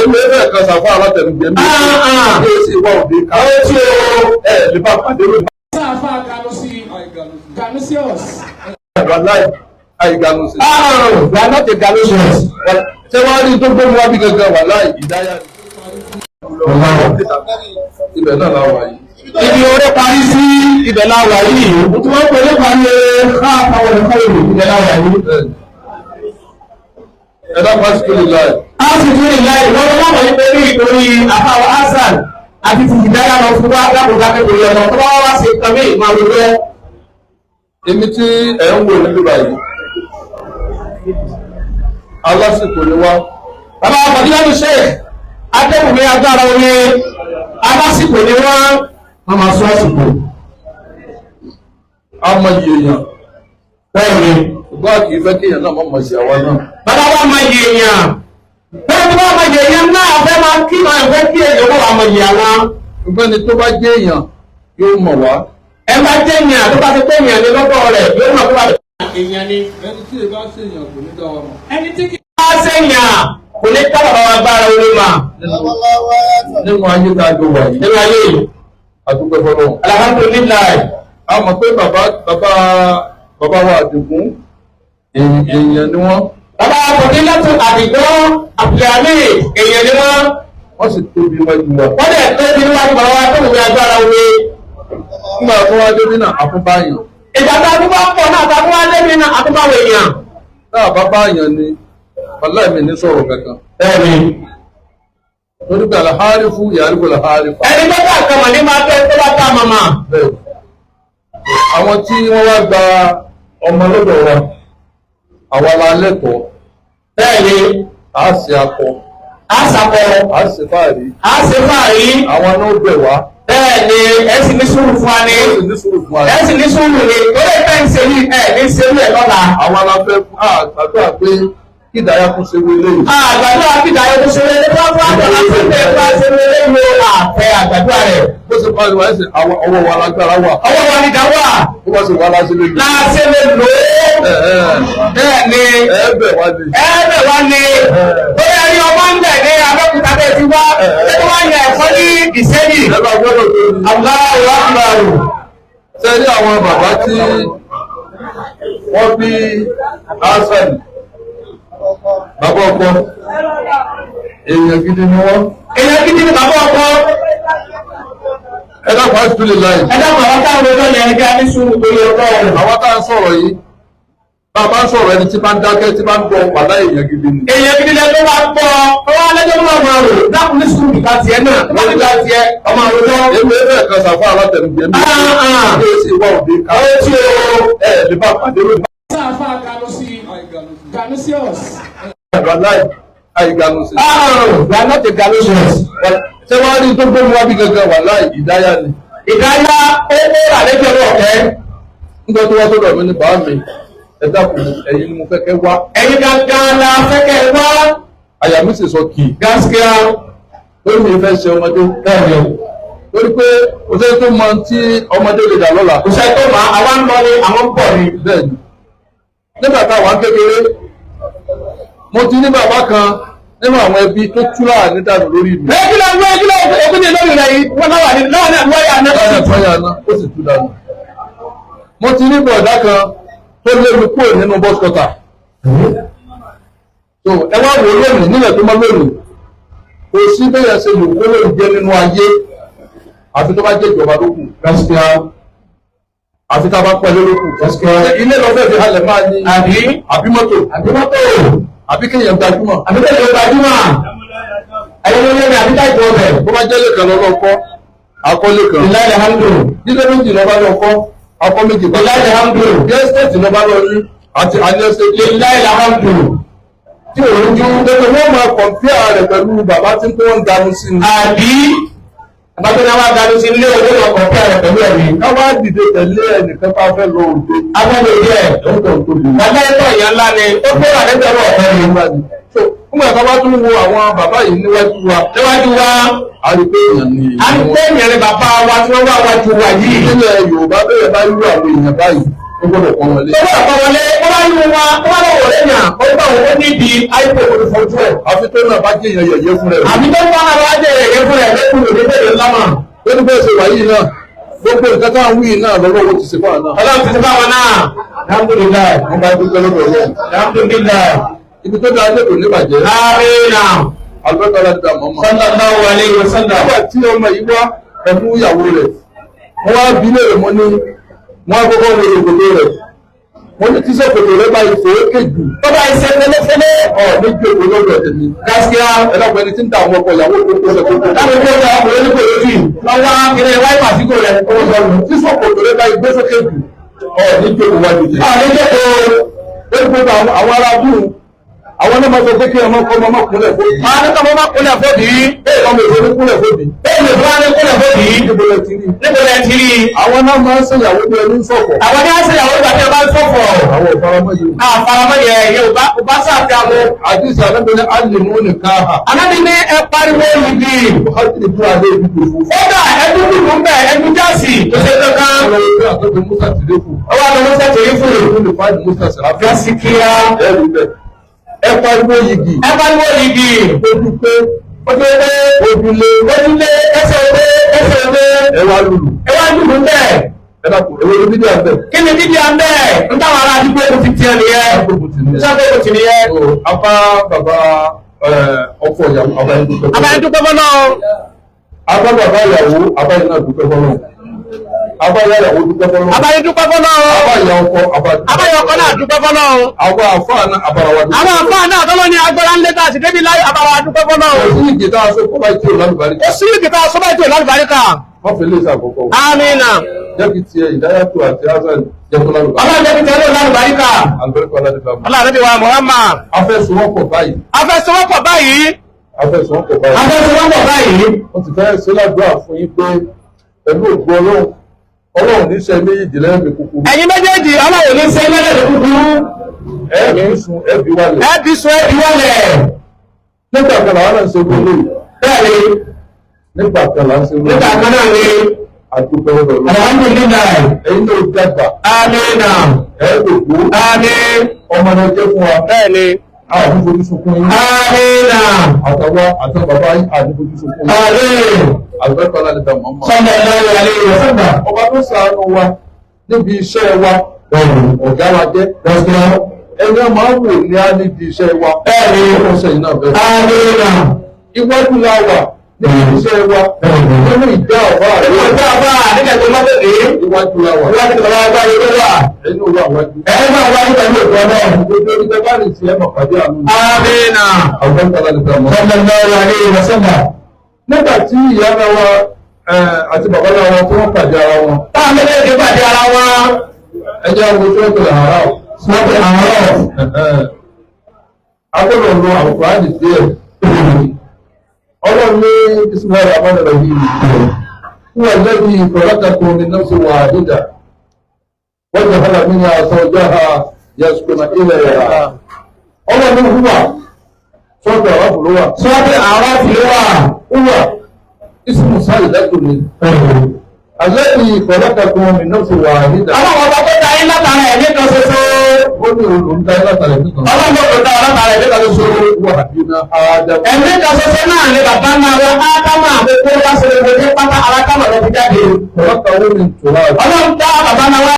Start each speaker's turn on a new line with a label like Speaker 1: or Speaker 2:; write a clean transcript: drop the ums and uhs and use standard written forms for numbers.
Speaker 1: èmi ẹ̀fẹ̀ kan sàfà alátẹnujẹ mi ní èsì ìwà òde ká lè bá pàdé lónìí.
Speaker 2: Sàfà Ganusius.
Speaker 1: Wàláì àìganusi.
Speaker 2: We are not a Ganusius.
Speaker 1: Ṣé wàá rí tó gbóhùn wá bí gangan wàláì ìdáyà ni. Ibẹ̀ náà la wà yìí.
Speaker 2: Ibi orí parí sí ibẹ̀ la wà yìí. Mo tún wọ́n pè é parí ká àwọn ẹ̀kọ́ ìlú ibẹ̀ la wà yìí.
Speaker 1: Ẹ dábàá sí kúrò láì.
Speaker 2: A sì tún lè láì wọ́n wọ́n wọ̀ nípa ní ìtorí àfàwọ̀ Hasan àti ti ìdáyà lọ fún wa lábùdá kékeré ọ̀nà tó bá wá sí kàmí máa wọ bẹ́ẹ̀.
Speaker 1: Èmi tí ẹ̀ ń wò nílùú báyìí. Alásìkò ni wá.
Speaker 2: Bàbá Fadilatu Sheikh Adébùnmí agbára orí alásìkò ni wọ́n máa sọ àsìkò.
Speaker 1: A mọ iye èèyàn.
Speaker 2: Bẹ́ẹ̀ ni.
Speaker 1: Ṣùgbọ́n kì í fẹ́ kí èèyàn náà mọ̀ sí àwa náà.
Speaker 2: Bàbá wa máa yẹ èèyàn. Bẹ́ẹ̀ ni wọ́n máa yẹ èèyàn náà fẹ́ máa kí máa fẹ́ kí èèyàn wọ́n máa yẹ àwọn.
Speaker 1: Ṣùgbọ́n ni tó bá jẹ́ èèyàn yóò mọ̀ wá.
Speaker 2: Ẹ bá jẹ́ èèyàn tó bá ti pé èèyàn ní lọ́dọ̀ rẹ̀ yóò mọ̀ wá. Èèyàn ni.
Speaker 1: Ẹni tí ì bá ṣe èèyàn kò ní dá wa mọ̀.
Speaker 2: Ẹni tí kì í bá ṣe èèyàn kò ní ká bàbá wa gbára orí mà.
Speaker 1: Nínú ayé tá a jọ wà yìí.
Speaker 2: Nínú ayé yìí.
Speaker 1: Àdúgbò fọlọ́.
Speaker 2: Alhamdulilayi.
Speaker 1: A mọ̀ pé bàbá wa Àdìgún èèyàn ni wọ́n.
Speaker 2: Bàbá Fadilatu Àdìgún Abdulhamid èèyàn ni wọ́n.
Speaker 1: Wọ́n sì tóbi wájú wa.
Speaker 2: Wọ́n dẹ̀ tóbi níwájú bàbá wa tó wùwé agbára orí.
Speaker 1: Nígbà tó wá débi náà àfúnbáyàn.
Speaker 2: Ìgbà tó a tún bá pọ̀ náà tó a tún wá débi náà a tún bá wọ èèyàn.
Speaker 1: Táà bá báyàn ni wàláhì ní sọ̀rọ̀ kankan.
Speaker 2: Bẹ́ẹ̀ni.
Speaker 1: Torí pé àlàhárífù yàrífù àlàhárífù.
Speaker 2: Ẹni tó bá kàmọ̀ ní máa tẹ́ tó bá tá màmá.
Speaker 1: Bẹ́ẹ̀ àwọn tí wọ́n wá gba ọmọ lọ́dọ̀ wa àwa la lẹ́tọ̀ọ́.
Speaker 2: Bẹ́ẹ̀ni.
Speaker 1: A ṣe akọ.
Speaker 2: A sàkọ.
Speaker 1: A ṣe fáàrí.
Speaker 2: A ṣe fàárí.
Speaker 1: Àwọn náà bẹ̀ wá.
Speaker 2: Bẹ́ẹ̀ni ẹ sì ní sùúrù fún wa ni.
Speaker 1: Ó sì ní sùúrù fún wa.
Speaker 2: Ẹ sì ní sùúrù ni. Ó lè fẹ́ ń ṣe ní ní ṣe ní ẹ̀ lọ́la.
Speaker 1: Àwọn aláfẹ́ àgbàdo pé kí ìdáyà kún ṣe wọlé yìí.
Speaker 2: Àgbàdo àbídà yóò tó ṣe lé ní wọ́n fún àgbà láti ṣe é bá ṣe lé ní àfẹ àgbàdo rẹ̀.
Speaker 1: Bó ṣe pariwo ẹ̀sìn ọwọ́ wa lágbára wà.
Speaker 2: Ọwọ́ wa ni dáwà.
Speaker 1: Bó bá ṣe wà láṣẹ lè lò.
Speaker 2: Láṣẹ lè lò ó. Bẹ́ẹ̀ni.
Speaker 1: Ẹ̀ẹ́bẹ̀ wá ni.
Speaker 2: Ẹ̀ẹ́bẹ̀ wá ni. Bóyá ní ọmọ ń bẹ̀ ní Abẹ́òkúta bẹ́ẹ̀ ti wá. Ṣé tó wá yẹ ẹ̀fọ́ ní Ìṣẹ́yìn?
Speaker 1: Ẹ bá gbọ́dọ̀ tó ní.
Speaker 2: Allahu Akbar.
Speaker 1: Ṣé ní àwọn bàbá tí wọ́n bí Hasan bàbá ọkọ èèyàn gidi ni wọ́n.
Speaker 2: Èèyàn gidi ni bàbá ọkọ.
Speaker 1: Ẹ dákun àti túlẹ̀ láì.
Speaker 2: Ẹ dákun àwọn táwọn ọjọ́ yẹn ẹgbẹ́ ní sùúrù torí ọjọ́ rẹ̀.
Speaker 1: Àwọn tá à ń sọ̀rọ̀ yìí bàbá ń sọ̀rọ̀ ẹni tí bá ń dákẹ́ tí bá ń gbọ́ pàdá èèyàn gidi ni.
Speaker 2: Èèyàn gidi lẹ tó bá gbọ́ ọwọ́ alẹ́jọ́ máa máa rò dákun ní sùúrù nípa tiẹ̀ náà tó bá ní ká tiẹ̀ ọmọ àròjọ́.
Speaker 1: Èmi ẹ̀fẹ̀ kan sàfà alátẹnujẹ mi. Ní èsì ìwà òde ká.
Speaker 2: Àwọn tí o.
Speaker 1: Lè bá pàdé lónìí.
Speaker 2: Sàfà Ganusius.
Speaker 1: Wàláì àìganusi.
Speaker 2: We are not a Ganusius.
Speaker 1: Ṣé wàá rí tó gbóhùn wá bí gangan wàláì ìdáyà ni.
Speaker 2: Ìdáyà owó àlejò ọ̀kẹ́.
Speaker 1: Nígbà tó wá sọ́dọ̀ mi ní bàá mi ẹ dákun ẹ̀yin ni mo fẹ́ kẹ́ wá.
Speaker 2: Ẹ̀yin gangan la fẹ́ kẹ́ wá.
Speaker 1: Àyà mi sì sọ kì í.
Speaker 2: Gaskiya.
Speaker 1: Lórí mi fẹ́ ṣe ọmọdé.
Speaker 2: Bẹ́ẹ̀ni.
Speaker 1: Torí pé kò sẹ́ni tó mọ tí ọmọdé lè dà lọ́la.
Speaker 2: Kò sẹ́ni tó mọ àwa ń lọ ni àwọn ń bọ̀ ni.
Speaker 1: Bẹ́ẹ̀ni. Nígbà táwa ń kékeré, mo ti ní bàbá kan nínú àwọn ẹbí tó túlà nídànù lórí mi.
Speaker 2: Ẹ kí ló ń ẹbí ní lórí rẹ̀ yìí? Wọ́n náà wà ní wáyà náà.
Speaker 1: Láwọn ẹ̀fọ́ yà ná, ó sì tú dànù. Mo ti ní bọ̀dá kan tó lé mi kúrò nínú bọ́sikọ́tà. So ẹ wá wò lónìí nílẹ̀ tó mọ́ lónìí. Kò sí bẹ́yà ṣe lò kó lóun jẹ́ nínú ayé. Àfi tó bá jẹ́ ìjọba ló kù.
Speaker 2: Gaskiya.
Speaker 1: Àfi tá a bá pẹ́ lórí kù. Ilé lọ́fẹ̀ẹ́ fi halẹ̀ máa ní. Àbí mọ́tò. Àbí kéèyàn gbajúmọ̀.
Speaker 2: Àbí kéèyàn gbajúmọ̀. Ẹ̀yin ló lé ní àbí táìpù ọbẹ̀.
Speaker 1: Bó bá jẹ́ lẹ́kan lọ́lọ́kọ́, akọ́lé kan.
Speaker 2: Ìlànà hamdu.
Speaker 1: Nílé méjì lọ́ba lọ́kọ́, akọ́ méjì.
Speaker 2: Ìlànà hamdu.
Speaker 1: Bí ẹ́sítẹ́ẹ̀tì lọ́ba lọ ní àti àníẹ́sítẹ́ẹ̀tì.
Speaker 2: Ìlànà hamdu.
Speaker 1: Tí òun ju pé wọ́n máa kọ̀m̀píà rẹ̀ pẹ̀lú bàbá tí kò ń dànù sí ni.
Speaker 2: Àbí àbájọ́ náà wá dànù sí ilé owó náà kọ̀m̀píà rẹ̀ pẹ̀lú ẹ̀mí.
Speaker 1: Ká wá dìde tẹ̀lé ẹnìkan tá a fẹ́ lọ òde.
Speaker 2: Agbẹ́lẹ̀ díẹ̀.
Speaker 1: Lọ́dọ̀ tó lè.
Speaker 2: Bàbá ẹ̀tọ́ ìyá ńlá ni ó gbé wà lẹ́gbẹ̀rún ọ̀fẹ́ ni.
Speaker 1: Fún ẹ̀ka bá tún wo àwọn bàbá yìí níwájú wa.
Speaker 2: Níwájú wa.
Speaker 1: A rí pé èèyàn ni.
Speaker 2: A rí pé èèyàn ni bàbá wa tí wọ́n wá wájú wa yìí.
Speaker 1: Nílẹ̀ Yorùbá bẹ̀rẹ̀ bá rú àwọn èèyàn báyìí. ó gbọ́dọ̀ pọ́n wọlé.
Speaker 2: ó gbọ́dọ̀ pọ́n wọlé ó bá yún wa ó bá lọ́wọ́ lẹ́yìn à ó gbà wọ́n ní di àìpé olùfọ́jú ẹ̀.
Speaker 1: àfi tó náà bá jẹ́ èèyàn yẹ̀yẹ́ fún rẹ̀.
Speaker 2: àbí tó bá náà wá jẹ́ yẹ̀yẹ́ fún rẹ̀ lẹ́kùn lòdì bẹ́ẹ̀ lámà.
Speaker 1: ó ní bẹ́ẹ̀ ṣe wà yìí náà gbogbo nǹkan táwọn wí náà lọ́wọ́ owó ti ṣe fún àná.
Speaker 2: ọlọ́run ti ṣe fáwọn náà. alhamdulilayi.
Speaker 1: wọ́n bá dúpẹ́ lọ́dọ̀ ọlọ́run.
Speaker 2: alhamdulilayi.
Speaker 1: ibi tó dáa lẹ́kọ̀ọ́ níbàjẹ́.
Speaker 2: amina.
Speaker 1: àlùbẹ́tà láti dá mọ́mọ́.
Speaker 2: sallallahu alayhi wa sallam.
Speaker 1: nígbà tí ọmọ yìí wá ẹ̀mú ìyàwó rẹ̀ wọ́n wá bí léèrè mọ́ ní wọ́n á kọ́kọ́ wọlé òkòtò rẹ̀ wọ́n ní tíṣẹ́ òkòtò rẹ̀ báyìí fò ó kéjù.
Speaker 2: tó bá iṣẹ́ fẹ́lẹ́fẹ́lẹ́.
Speaker 1: ní ju èkó lọ́dọ̀ tèmi.
Speaker 2: gaskiya.
Speaker 1: ẹlọ́pàá ẹni tí ń ta àwọn ọkọ̀ ìyàwó tó kó lẹ́kọ̀ọ́.
Speaker 2: láwọn ìgbé ọjà ọkùnrin ní kòrò jù. lọ́wọ́ kiri wáìpà sí kò rẹ̀.
Speaker 1: tíṣẹ́ òkòtò rẹ̀ báyìí gbé sókè jù. ní ju èkó wájú jẹ.
Speaker 2: ní jẹ́kọ̀
Speaker 1: ó ní gbogbo àwọn ará bíi àwọn náà máa sọ pé kí ọmọ kúnlẹ̀ fóbi.
Speaker 2: máa ní kọ́mọ́ máa kúnlẹ̀ fóbi.
Speaker 1: bẹ́ẹ̀ lọ́mọ èso ní kúnlẹ̀ fóbi.
Speaker 2: bẹ́ẹ̀ lè fún wa ní kúnlẹ̀ fóbi.
Speaker 1: níbo lẹ ti rí.
Speaker 2: níbo lẹ ti rí.
Speaker 1: àwọn náà máa ń ṣèyàwó bí ẹni ń ṣọ̀fọ̀.
Speaker 2: àwọn ní á ṣèyàwó ìgbà tí a bá ń ṣọ̀fọ̀.
Speaker 1: àwọn ìfaramọ́ yìí.
Speaker 2: àfaramọ́ yẹ yorùbá kò bá sáàfin àwọn.
Speaker 1: àdìsí alábẹ́lẹ́ alìmú nìkan ha.
Speaker 2: alábi ní ẹ pariwo yìí.
Speaker 1: buhari ní búra lé ibi gbòòfò.
Speaker 2: kódà ẹdún dùdú ń bẹ ẹdún jáàsì tó ṣe kankan.
Speaker 1: ọ̀rọ̀ ìwé àtọ́jú musa ti lékù.
Speaker 2: ọwọ́ àti musa tèyí fún mi.
Speaker 1: ó lè fáìlì musa sàrà.
Speaker 2: gaskiya.
Speaker 1: ẹ̀rù bẹ̀. ẹ pariwo yìgì.
Speaker 2: ẹ pariwo yìgì.
Speaker 1: ojú pé
Speaker 2: ojúlé
Speaker 1: ojúlé
Speaker 2: ojúlé ẹsẹ̀ òde ẹsẹ̀ òde.
Speaker 1: ẹ wá lùlù.
Speaker 2: ẹ wá dùdú ń bẹ.
Speaker 1: ẹ dàpọ̀ ewé ló dídí àbẹ̀.
Speaker 2: kí ni dídí à ń bẹ. ń táwọn ará àdúgbò kò ti tiẹ̀ nìyẹn. sábẹ́ kò ti nìyẹn.
Speaker 1: apá bàbá ọkọ ìyàwó abáyé dúpẹ́ fọlọ́.
Speaker 2: abáyé dúpẹ́ fọlọ́.
Speaker 1: apá bàbá ìyàwó abáyé náà dúpẹ́ fọlọ́. abáyé ìyàwó dúpẹ́ fọlọ́.
Speaker 2: abáyé dúpẹ́ fọlọ́.
Speaker 1: abáyé ọkọ
Speaker 2: abáyé ọkọ náà dúpẹ́ fọlọ́.
Speaker 1: àwọn àfáà náà àbára dúpẹ́.
Speaker 2: àwọn àfáà náà tọ́lọ́ ní agbára ń lé tá a sì débi láyé àbára dúpẹ́ fọlọ́.
Speaker 1: òsì ìgèdá aṣọ kọ́bá ìtì òlálùbáríkà.
Speaker 2: ó sì ìgèdá aṣọ bá ìtì òlálùbáríkà.
Speaker 1: wọ́n fi lé ìsàkọ́kọ́.
Speaker 2: amina.
Speaker 1: jẹ́bi tiẹ̀ ìdáyàtò àti hasan jẹ́kọ́ lálùbáríkà.
Speaker 2: ọlọ́run jẹ́bi tiẹ̀ lálùbáríkà.
Speaker 1: alùbáríkà ládùúgbò.
Speaker 2: ọlọ́run wa Muhammad.
Speaker 1: afẹ́sowọ́pọ̀ báyìí.
Speaker 2: afẹ́sowọ́pọ̀ báyìí.
Speaker 1: afẹ́sowọ́pọ̀ báyìí.
Speaker 2: afẹ́sowọ́pọ̀ báyìí.
Speaker 1: wọ́n ti fẹ́ ṣe ládùúgbà fún yín pé pẹ̀lú ògbó ọlọ́run ní sẹ́ méjì lẹ́yìn kúkúrú.
Speaker 2: ẹ̀yin méjèèjì ọlọ́run ní sẹ́ lẹ́yìn kúkúrú.
Speaker 1: ẹ̀ẹ́dì sun ẹ̀bí wálẹ̀.
Speaker 2: ẹ̀ẹ́dì sun ẹ̀bí wálẹ̀.
Speaker 1: nígbà kan làwọn náà ń ṣe gbólé.
Speaker 2: bẹ́ẹ̀ni.
Speaker 1: nígbà kan là ń ṣe gbólé.
Speaker 2: nígbà kan náà ni.
Speaker 1: àdúgbò ọ̀rọ̀ lọ.
Speaker 2: alhamdulilayi.
Speaker 1: ẹ̀yin náà dàgbà.
Speaker 2: amina.
Speaker 1: ẹ̀ẹ́dògbó.
Speaker 2: àmín.
Speaker 1: ọmọ náà jẹ́ fún wa.
Speaker 2: bẹ́ẹ̀ni.
Speaker 1: àdúgbò sunkún yín.
Speaker 2: amina.
Speaker 1: àtàwọn àti bàbá yín àdúgbò sunkún yín.
Speaker 2: àmín.
Speaker 1: àlùbáríkà láti dà mọ́ mọ́.
Speaker 2: sallallahu alaihi wasallam.
Speaker 1: ọba tó ṣàánú wa níbi iṣẹ́ wa ọ̀gá wa jẹ́ ẹni a máa ń wò ní á níbi iṣẹ́ wa ọ̀sẹ̀ iná bẹ̀rẹ̀.
Speaker 2: amina.
Speaker 1: iwájú la wà níbi iṣẹ́ wa nínú ìjà ọ̀bá rẹ̀.
Speaker 2: nínú ìjà ọ̀bá nígbà tó má tẹ̀lé.
Speaker 1: iwájú la wà.
Speaker 2: iwájú tó bá wá yóò wà.
Speaker 1: ẹni ò wà wájú.
Speaker 2: ẹni máa wájú pẹ̀lú ìgbọ́ náà.
Speaker 1: gbogbo orí tẹ bá rìn sí ẹ̀mọ̀ pàdé àánú.
Speaker 2: amina.
Speaker 1: àlùbáríkà láti dà mọ́.
Speaker 2: sallallahu alaihi wasallam.
Speaker 1: nígbà tí ìyá náà wa àti bàbá náà wọn tí wọ́n pàdé ara wọn.
Speaker 2: táwọn méjèèjì pàdé ara wọn.
Speaker 1: ẹjẹ́ àwọn ojú ọ̀gbìn àárọ̀.
Speaker 2: sọ́kè àárọ̀.
Speaker 1: agbọ́dọ̀ lo àwòrán díẹ̀. ọlọ́run ní bisimilayi rahman rahim. wọ́n lẹ́bi ìfọ̀rọ̀kàkùn ní nafsi wahida. wọ́n jẹ́ hàlà mí ní zawjaha yaskuna ilayha. ọlọ́run ní hùwà sọ́kè àwọn fúlùwà.
Speaker 2: sọ́kè àwọn fúlùwà.
Speaker 1: hùwà ismu salidatun ni. الذي خلقكم من نفس واحدة.
Speaker 2: Ọlọ́run ọba tó dá yín látara ẹ̀mí kan ṣoṣo.
Speaker 1: Ó ní olùdá yín látara ẹ̀mí kan.
Speaker 2: Ọlọ́run tó dá látara ẹ̀mí kan ṣoṣo.
Speaker 1: Wà bíná Ádámù.
Speaker 2: Ẹ̀mí kan ṣoṣo náà ni bàbá náà wọ Ádámù àgbẹ̀kọ́ bá ṣe lè gbé pátá alákàmọ̀ lọ fi jáde.
Speaker 1: Ọlọ́kàwé mi tòwá.
Speaker 2: Ọlọ́run dá bàbá náà wá.